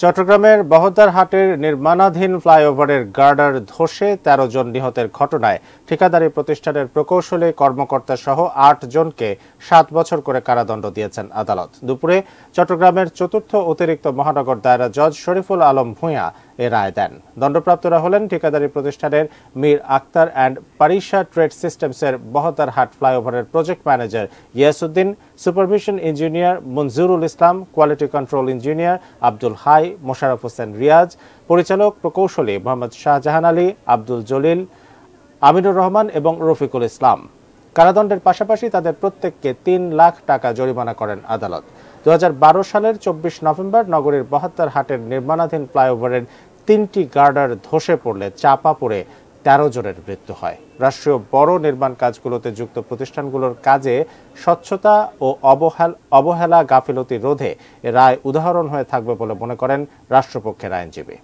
চট্টগ্রামের বহদ্দারহাটের নির্মাণাধীন ফ্লাইওভারের গার্ডার ধসে ১৩ জন নিহতের ঘটনায় ঠিকাদারি প্রতিষ্ঠানের প্রকৌশলী কর্মকর্তা সহ ৮ জনকে ৭ বছর করে কারাদণ্ড দিয়েছেন আদালত। দুপুরে চট্টগ্রামের চতুর্থ অতিরিক্ত মহানগর দায়রা জজ শরীফুল আলম ভূঁইয়া এ রায় দেন। দণ্ডপ্রাপ্তরা হলেন ঠিকাদারি প্রতিষ্ঠানের মীর আক্তার অ্যান্ড পারিশা ট্রেড সিস্টেমসের বহদ্দারহাট ফ্লাইওভারের project manager Yasuddin, supervision engineer Manjurul Islam, quality control engineer Abdul Hai, Mosharraf Hossain Riaz, পরিচালক প্রকৌশলী মোহাম্মদ শাহজাহান আলী, আব্দুল জলিল, আমিনুর রহমান এবং রফিকুল ইসলাম। কারাদণ্ডের পাশাপাশি তাদের প্রত্যেককে ৩ লাখ টাকা জরিমানা করেন আদালত। ২০১২ সালের ২৪ নভেম্বর নগরীর বহদ্দারহাটের নির্মাণাধীন ফ্লাইওভারের ৩টি গার্ডার ধসে পড়লে চাপা পড়ে ১৩ জনের মৃত্যু হয়। রাষ্ট্রীয় বড় নির্মাণ কাজগুলোতে যুক্ত প্রতিষ্ঠানগুলোর কাজে স্বচ্ছতা ও অবহেলা গাফিলতি রোধে এ রায় উদাহরণ হয়ে থাকবে বলে মনে করেন রাষ্ট্রপক্ষের আইনজীবী।